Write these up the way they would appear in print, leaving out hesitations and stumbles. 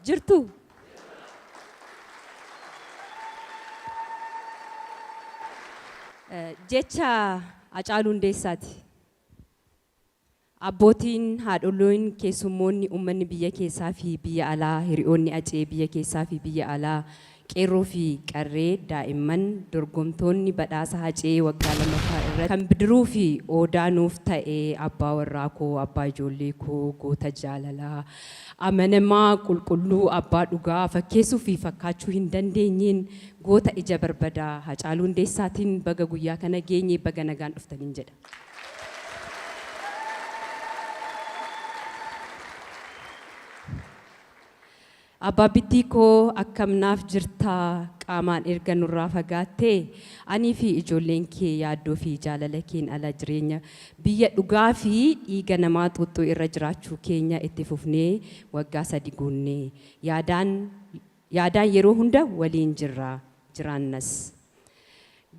jirtu. Jecha Hacaaluu Hundeessaati. Abbootiin haadholiin keessummoonni uummanni biyya keessaa fi biyya alaa hiriyoonni Hacee biyya keessaa fi biyya alaa qeerroo fi qarree daa'imman dorgomtoonni badhaasa Hacee waggaa lammaffaa irratti kan bidiruu fi odaa nuuf ta'ee abbaa warraa koo abbaa ijoollee koo goota jaalalaa amanamaa qulqulluu abbaa dhugaa fakkeessuu fi fakkaachuu hin dandeenyeen goota ija barbadaa Hacaaluu Hundeessaatiin baga guyyaa kana geenye baga nagaan dhuftaniin jedha. Abbaabitti koo akkamnaaf jirtaa qaamaan erga nurraa fagaattee anii fi ijoolleen kee yaaddoo fi jaalala keen ala jireenya biyya dhugaa fi dhiiga namaa xuuxxuu irra jiraachuu keenya itti fufnee waggaa 3 guunnee yaadaan yeroo hunda waliin jiraannas.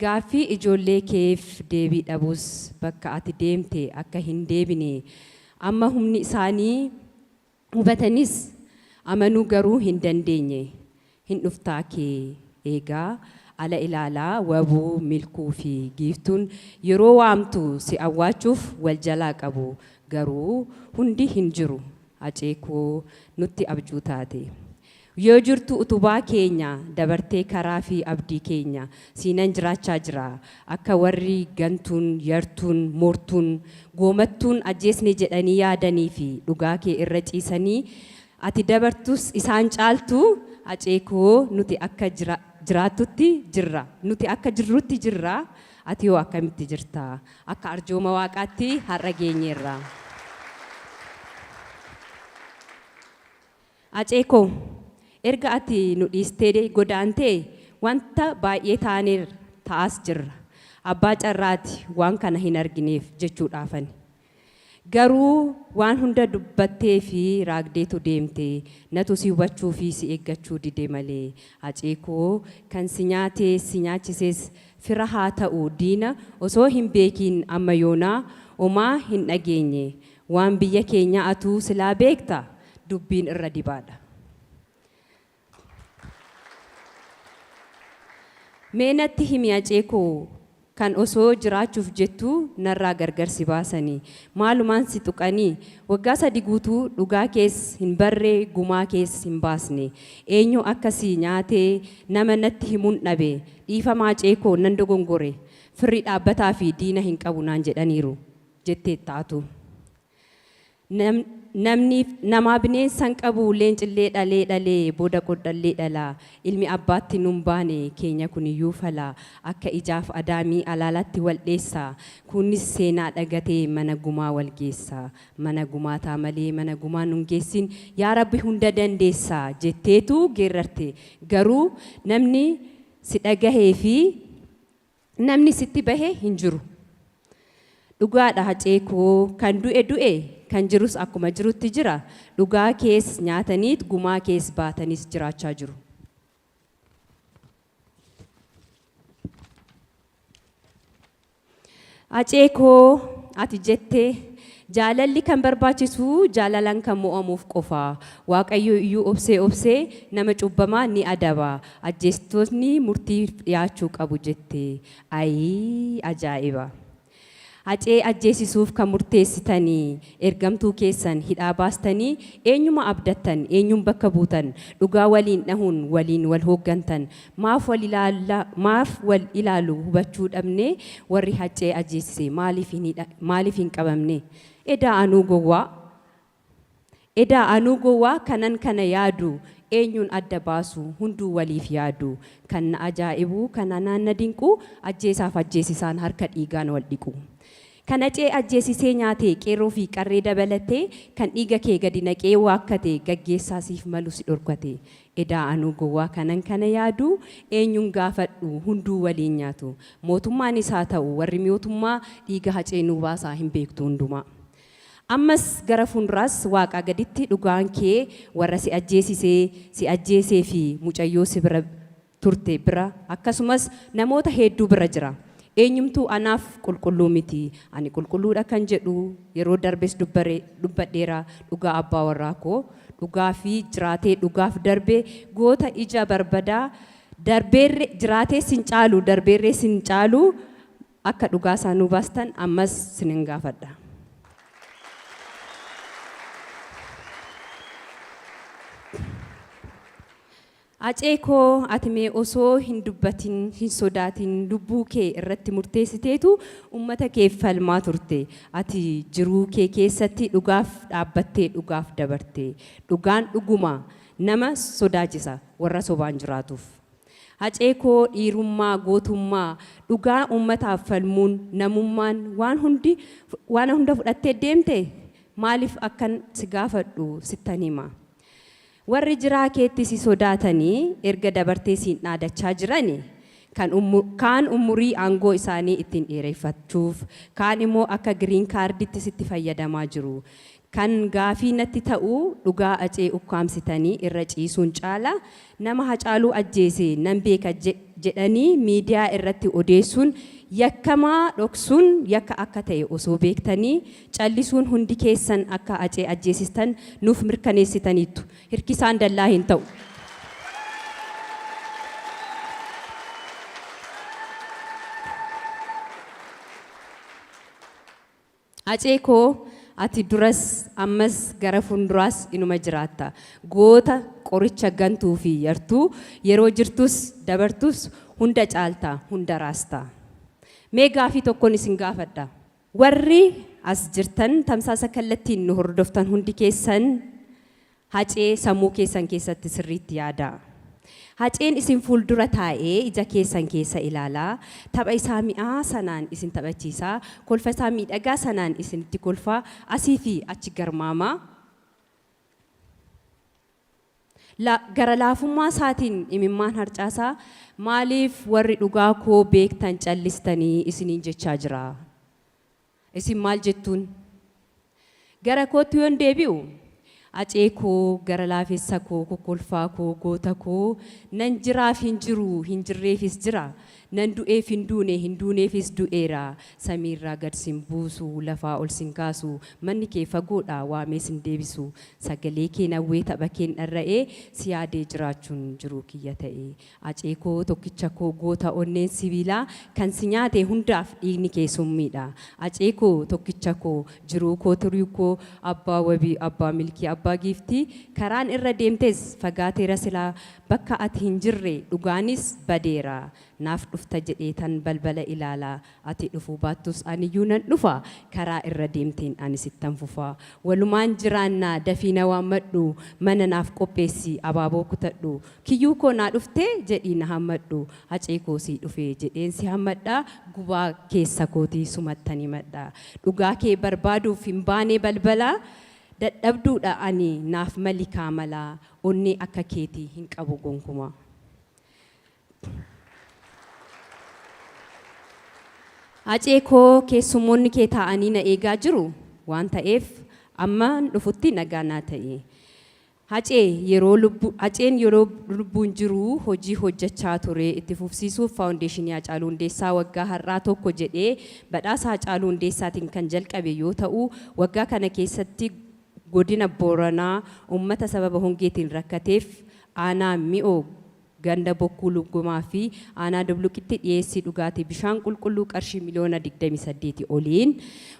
Gaaffii ijoollee keef deebii dhabuus bakka ati deemte akka hin deebine amma humni isaanii hubatanis amanuu garuu hin dandeenye hin dhuftaa kee eegaa ala ilaalaa wabuu milkuu fi giiftuun yeroo waamtu si awwaachuuf wal jalaa qabu garuu hundi hin jiru Hacee koo nutti abjuu taate yoo jirtu utubaa keenya dabartee karaa fi abdii keenya siinan jiraachaa jira akka warri gantuun yartuun moortuun goomattuun ajjeesne jedhanii yaadanii fi dhugaa kee irra ciisanii ati dabartus isaan caaltu Hacee koo nuti akka jiraatutti jirra nuti akka jirrutti jirra ati yoo akkamitti jirta akka arjooma waaqaatti har'a geenyeerra. Hacee koo erga ati nu dhiistee godaantee wanta baay'ee taaneer ta'as jirra abbaa carraati waan kana hin argineef jechuudhaafani. Garuu waan hunda dubbattee fi raagdeetu deemte natu si hubachuu fi si eeggachuu dide malee Hacee koo kan si nyaatee si nyaachisees fira haa ta'u diina osoo hin beekiin amma yoonaa omaa hin dhageenye waan biyya keenya atuu silaa beekta dubbiin irra dibaadha. Mee natti himi Hacee koo kan osoo jiraachuuf jettu narraa gargar si baasanii maalumaan si tuqanii waggaa 3 guutuu dhugaa kees hin barree gumaa kees hin baasne eenyu akkasii nyaatee nama natti himuun dhabe dhiifama Hacee koo nan dogongore firri dhaabbataa fi diina hin qabu naan jedhaniiru jettee taatu. Namni namaa bineensan qabu leencillee dhalee booda qodhallee dhalaa ilmi abbaatti nun baane keenya kuniyyuu falaa akka ijaaf adaamii alaalatti wal dheessaa kunis seenaa dhagatee mana gumaa wal geessaa mana gumaataa malee mana gumaa nun geessin yaa Rabbi hunda dandeessaa jetteetu geerrarte garuu namni si dhagahee fi namni sitti bahee hin jiru. Dhugaadha Hacee koo kan du'e kan jirus akkuma jirutti jira dhugaa kees nyaataniit gumaa kees baatanis jiraachaa jiru. Hacee koo ati jettee jaalalli kan barbaachisu jaalalaan kan mo'amuuf qofa Waaqayyo iyyuu obsee nama cubbamaa ni adaba ajjeestoonni murtii dhiyaachuu qabu jettee ayii ajaa'iba. Hacee ajjeesisuuf kan murteessitanii ergamtuu keessan hidhaa baastanii eenyuma abdattan eenyum bakka buutan dhugaa waliin dhahuun waliin wal hooggantan maaf wal ilaalu hubachuu dhabne warri Hacee ajjeesise maaliif hin qabamne edaa anuu gowwaa kanan kana yaadu eenyuun adda baasu hunduu waliif yaadu kan na ajaa'ibu kan na dinqu ajjeesaaf ajjeesisaan harka dhiigaan wal dhiqu. Kan Hacee ajjeesisee nyaatee qeerroo fi qarree dabalatee kan dhiiga kee gadi naqee waakkate gaggeessaasiif malu si dhorkate edaa anuu gowwaa kanan kana yaadu eenyuun gaafadhu hunduu waliin nyaatu mootummaanis haa ta'u warri mootummaa dhiiga Hacee nu baasaa hin beektu hundumaa. Ammas gara fuulduraas Waaqaa gaditti dhugaan kee warra si ajjeesee fi mucayyoo si bira turte bira akkasumas namoota hedduu bira jira. eenyumtuu anaaf qulqulluu miti ani qulqulluudha kan jedhu yeroo darbes dubbadheera dhugaa abbaa warraa koo dhugaa fi jiraatee dhugaaf darbee goota ija barbadaa darbeerre jiraatee sin caalu darbeerre sin caalu akka dhugaa isaanuu baastan ammas sinin gaafadha. Aceekoo ati mee osoo hin dubbatin hin sodaatin lubbuu kee irratti murteessiteetu ummata kee falmaa turte ati jiruu kee keessatti dhugaaf dhaabbattee dhugaaf dabarte dhugaan dhuguma nama sodaachisa warra sobaan jiraatuuf. Aceekoo dhiirummaa gootummaa dhugaa ummataaf falmuun namummaan waan hunda fudhattee deemte maaliif akkan si gaafadhu sittan hima. Warri jiraa keetti si sodaatanii erga dabartee siin dhaadachaa jirani kaan umurii aangoo isaanii ittiin dheereffachuuf kaan immoo akka giriin kaarditti sitti fayyadamaa jiru kan gaafii natti ta'u dhugaa acee ukkaamsitanii irra ciisuun caala nama Hacaaluu ajjeese nan beeka jedhanii miidiyaa irratti odeessuun yakkamaa dhoksuun yakka akka ta'e osoo beektanii callisuun hundi keessan akka acee ajjeesistan nuuf mirkaneessitaniitu hirkisaan dallaa hin ta'u. Aceekoo ati duras ammas gara fuulduraas inuma jiraatta goota qoricha gantuu fi yartuu yeroo jirtus dabartus hunda caalta hunda raasta. Mee gaafii tokkoon isin gaafadha. Warri as jirtan tamsaasa kallattiin nu hordoftan hundi keessan Hacee sammuu keessan keessatti sirriitti yaada. Haceen isin fuuldura taa'ee ija keessan keessa ilaalaa tapha isaa mi'aa sanaan isin taphachiisaa kolfa isaa miidhagaa sanaan isinitti kolfaa asii fi achi garmaamaa. Gara laafummaa isaatiin imimmaan harcaasaa maaliif warri dhugaa koo beektan callistanii isiniin jechaa jira. Isin maal jettuun? Gara kootti yoon deebi'u Aceekoo gara laafessa koo kokkolfaa koo goota koo nan jiraaf hin jiru hin jirreefis jira nan du'eef hin duuneefis du'eera samiirraa gad sin buusu lafaa ol sin kaasu manni kee fagoodha waamee sin deebisu sagalee kee nawwee tapha kee dharra'ee si yaadee jiraachuun jiruu kiyya ta'e Aceekoo tokkicha koo goota onneen sibiilaa kan si nyaate hundaaf dhiigni kee summiidha Aceekoo tokkicha koo jiruu koo turii koo abbaa wabii abbaa milkii abbaa giiftii karaan irra deemtes fagaateera silaa bakka ati hin jirre dhugaanis badeera naaf dhufta jedhee tan balbala ilaalaa ati dhufuu baattus aniyyuu nan dhufa karaa irra deemteen ani sittan fufa walumaan jiraannaa dafiina waammadhu mana naaf qopheessi abaaboo kutadhu kiyyuu koo naa dhuftee jedhii na hammadhu Aceekoo sii dhufee jedheen si hammadhaa gubaa keessa kootii sumattanii madhaa dhugaa kee barbaaduuf hin baanee balbalaa dadhabduudha ani naaf malikaa malaa onnee akka keetii hin qabu gonkumaa. Aceekoo keessummoonni kee taa'anii na eegaa jiru waan ta'eef amma dhufutti nagaa naa ta'e. Haceen yeroo lubbuun jiru hojii hojjechaa ture itti fufsiisuuf faawundeeshinii Hacaaluu Hundeessaa waggaa har'aa tokko jedhee badhaasa Hacaaluu Hundeessaatiin kan jalqabe yoo ta'u waggaa kana keessatti godina Booranaa uummata sababa hongeetiin rakkateef aanaa mi'oo ganda bokkuu luggumaa fi aanaa dubluqitti dhiyeessii dhugaatii bishaan qulqulluu qarshii miliyoona 28 oliin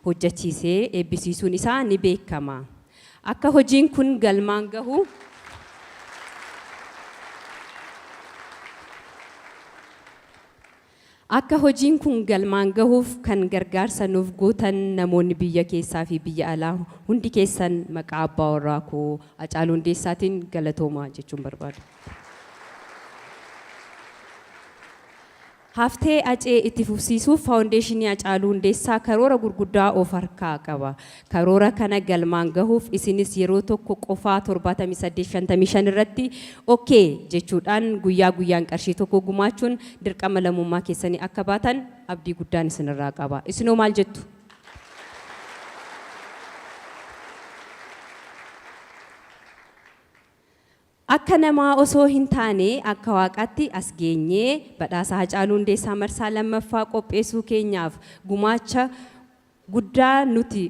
hojjechiisee eebbisiisuun isaa ni beekama. Akka hojiin kun galmaan gahu Akka hojiin kun galmaan gahuuf kan gargaarsa nuuf gootan namoonni biyya keessaa fi biyya alaa hundi keessan maqaa abbaa warraa koo Hacaaluu Hundeessaatiin galatoomaa jechuun barbaadu. Haftee Acee itti fufsiisuuf faawundeeshinii Hacaaluu Hundeessaa karoora gurguddaa of harkaa qaba. Karoora kana galmaan gahuuf isinis yeroo tokko qofaa 7855 irratti okkee jechuudhaan guyyaa guyyaan qarshii tokko gumaachuun dirqama lammummaa keessanii akka baatan abdii guddaan isinirraa qaba. Isinoo maal jettu? akka namaa osoo hin taane akka waaqaatti as geenyee badhaasa Hacaaluu Hundeessaa marsaa lammaffaa qopheessuu keenyaaf gumaacha guddaa nuti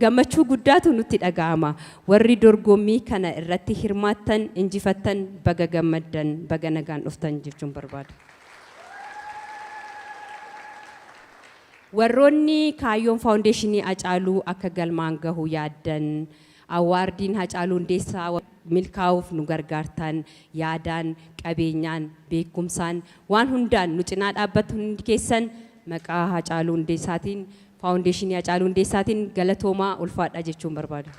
gammachuu guddaatu nutti dhaga'ama. Warri dorgommii kana irratti hirmaattan injifattan baga gammaddan baga nagaan dhuftan jechuun barbaada. Warroonni kaayyoon faawundeeshinii Hacaaluu akka galmaan gahu yaaddan awaardiin Hacaaluu Hundeessaa milkaa'uuf nu gargaartan yaadaan qabeenyaan beekumsaan waan hundaan nu cinaa dhaabbatu hundi keessan maqaa Hacaaluu Hundeessaatiin faawundeeshinii Hacaaluu Hundeessaatiin galatoomaa ulfaadha jechuun barbaada.